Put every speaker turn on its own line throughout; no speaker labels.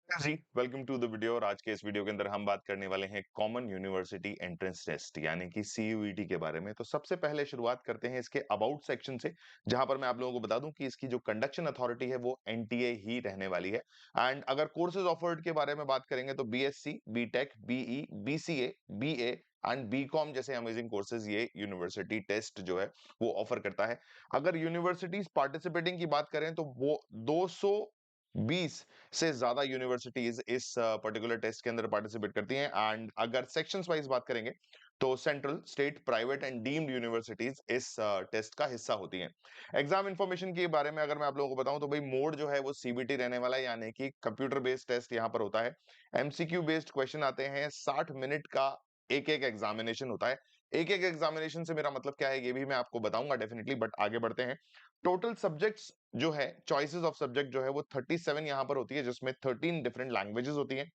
Ji, welcome to the video. और आज के इस वीडियो के अंदर हम बात करने वाले हैं कॉमन यूनिवर्सिटी एंट्रेंस टेस्ट यानी कि सीयूईटी के बारे में। तो सबसे पहले शुरुआत करते हैं इसके अबाउट सेक्शन से, जहां पर मैं आप लोगों को बता दूं कि इसकी जो कंडक्शन अथॉरिटी है वो एनटीए ही रहने वाली है। एंड अगर कोर्सेज ऑफर्ड के बारे में बात करेंगे तो BSc, BTech, BE, BCA, BA and BCom जैसे अमेजिंग कोर्सेज ये यूनिवर्सिटी टेस्ट जो है वो ऑफर करता है। अगर यूनिवर्सिटीज पार्टिसिपेटिंग की बात करें तो वो 220 से ज्यादा यूनिवर्सिटीज इस पर्टिकुलर टेस्ट के अंदर पार्टिसिपेट करती हैं। एंड अगर सेक्शंस वाइज बात करेंगे तो central, state, private and deemed universities इस टेस्ट का हिस्सा होती हैं। एग्जाम इंफॉर्मेशन के बारे में अगर मैं आप लोगों को बताऊं तो भाई मोड जो है वो सीबीटी रहने वाला है, यानी कि कंप्यूटर बेस्ड टेस्ट यहां पर होता है। एमसीक्यू बेस्ड क्वेश्चन आते हैं, 60 मिनट का एक एक एग्जामिनेशन होता है। एक एक एग्जामिनेशन से मेरा मतलब क्या है ये भी मैं आपको बताऊंगा डेफिनेटली, बट आगे बढ़ते हैं। टोटल सब्जेक्ट्स जो है, चॉइसेस ऑफ सब्जेक्ट जो है वो 37 यहां पर होती है, जिसमें 13 डिफरेंट लैंग्वेजेस होती हैं,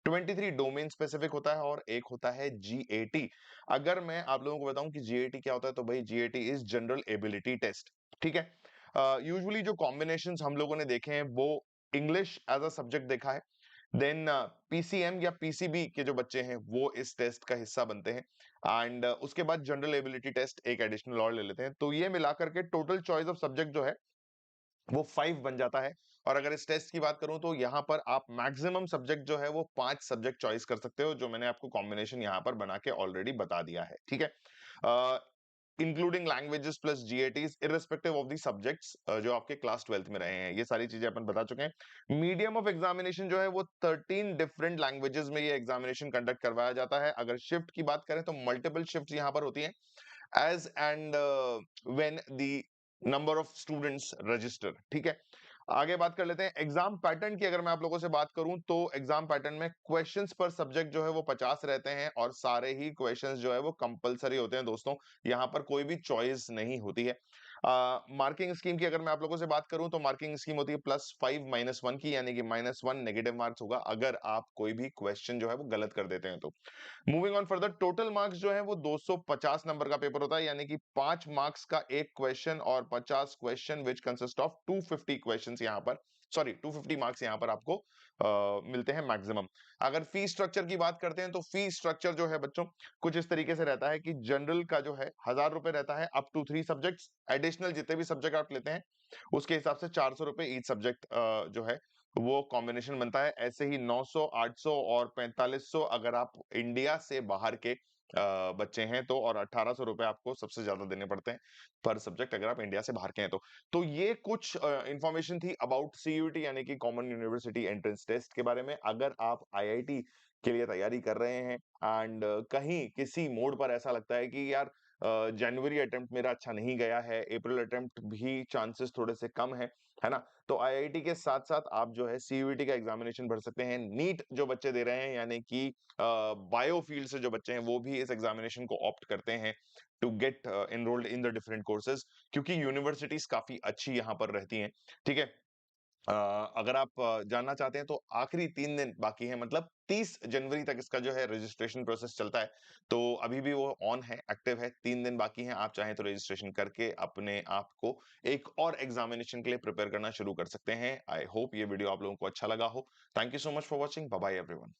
23 डोमेन स्पेसिफिक होता है और एक होता है जीएटी। अगर मैं आप लोगों को बताऊं कि जीएटी क्या होता है तो भाई GAT is general ability test. ठीक है। यूजुअली जो कॉम्बिनेशंस हम लोगों ने देखे हैं वो इंग्लिश एज अ सब्जेक्ट देखा है, देन पीसीएम या पीसीबी के जो बच्चे हैं वो इस टेस्ट का हिस्सा बनते हैं। एंड उसके बाद जनरल एबिलिटी टेस्ट एक एडिशनल और ले लेते हैं। तो ये मिलाकर के टोटल चॉइस ऑफ सब्जेक्ट जो है वो 5 बन जाता है। और अगर इस टेस्ट की बात करूं तो यहां पर आप मैक्सिमम सब्जेक्ट जो है वो 5 सब्जेक्ट चॉइस कर सकते हो, जो मैंने आपको कॉम्बिनेशन यहां पर बना के ऑलरेडी बता दिया है। ठीक है। इंक्लूडिंग लैंग्वेजेस प्लस जीएटीज इररिस्पेक्टिव ऑफ द सब्जेक्ट्स जो आपके क्लास 12th में रहे हैं, ये सारी चीजें अपन बता चुके हैं। मीडियम ऑफ एग्जामिनेशन जो है वो 13 डिफरेंट लैंग्वेजेस में ये एग्जामिनेशन कंडक्ट करवाया जाता है। अगर शिफ्ट की बात करें तो मल्टीपल शिफ्ट यहां पर होती हैं, as and when the number of students register. ठीक है। आगे बात कर लेते हैं एग्जाम पैटर्न की। अगर मैं आप लोगों से बात करूं तो एग्जाम पैटर्न में क्वेश्चंस पर सब्जेक्ट जो है वो 50 रहते हैं और सारे ही क्वेश्चंस जो है वो कंपलसरी होते हैं दोस्तों। यहां पर कोई भी चॉइस नहीं होती है। मार्किंग स्कीम की अगर मैं आप लोगों से बात करूं तो मार्किंग स्कीम होती है +5 -1 की, यानी कि -1 नेगेटिव मार्क्स होगा अगर आप कोई भी क्वेश्चन जो है वो गलत कर देते हैं तो। Moving on further, total marks जो है वो 250 नंबर का पेपर होता है, यानी कि 5 मार्क्स का एक क्वेश्चन और 50 question which consist of 250 questions यहां पर, सॉरी 250 मार्क्स यहां पर आपको मिलते हैं मैक्सिमम। अगर फी स्ट्रक्चर की बात करते हैं तो फी स्ट्रक्चर जो है बच्चों कुछ इस तरीके से रहता है कि जनरल का जो है 1000 रुपए रहता है अप टू 3 सब्जेक्ट्स। एडिशनल जितने भी सब्जेक्ट आप लेते हैं उसके हिसाब से 400 रुपए ईच सब्जेक्ट जो है वो कॉम्बिनेशन बनता है। ऐसे ही 900, 800 और 4500 अगर आप इंडिया से बाहर के बच्चे हैं तो, और 1800 रुपए आपको सबसे ज्यादा देने पड़ते हैं पर सब्जेक्ट अगर आप इंडिया से बाहर के हैं तो। ये कुछ इंफॉर्मेशन थी अबाउट सीयूटी यानी कि कॉमन यूनिवर्सिटी एंट्रेंस टेस्ट के बारे में। अगर आप आईआईटी के लिए तैयारी कर रहे हैं एंड कहीं किसी मोड पर ऐसा लगता है कि यार जनवरी अटेम्प्ट मेरा अच्छा नहीं गया है, अप्रैल अटेम्प्ट भी चांसेस थोड़े से कम है ना, तो आईआईटी के साथ-साथ आप जो है सीयूईटी का एग्जामिनेशन भर सकते हैं। नीट जो बच्चे दे रहे हैं यानी कि बायो फील्ड से जो बच्चे हैं वो भी इस एग्जामिनेशन को ऑप्ट करते हैं to get enrolled in the different courses, क्योंकि यूनिवर्सिटीज काफी अच्छी यहाँ पर रहती हैं। ठीक है। अगर आप जानना चाहते हैं तो आखिरी 3 दिन बाकी हैं, मतलब 30 जनवरी तक इसका जो है रजिस्ट्रेशन प्रोसेस चलता है। तो अभी भी वो ऑन है, एक्टिव है, 3 दिन बाकी हैं। आप चाहें तो रजिस्ट्रेशन करके अपने आप को एक और एग्जामिनेशन के लिए प्रिपेयर करना शुरू कर सकते हैं। आई होप ये वीडियो आप लोगों को अच्छा लगा हो। Thank you so much for watching. Bye bye everyone.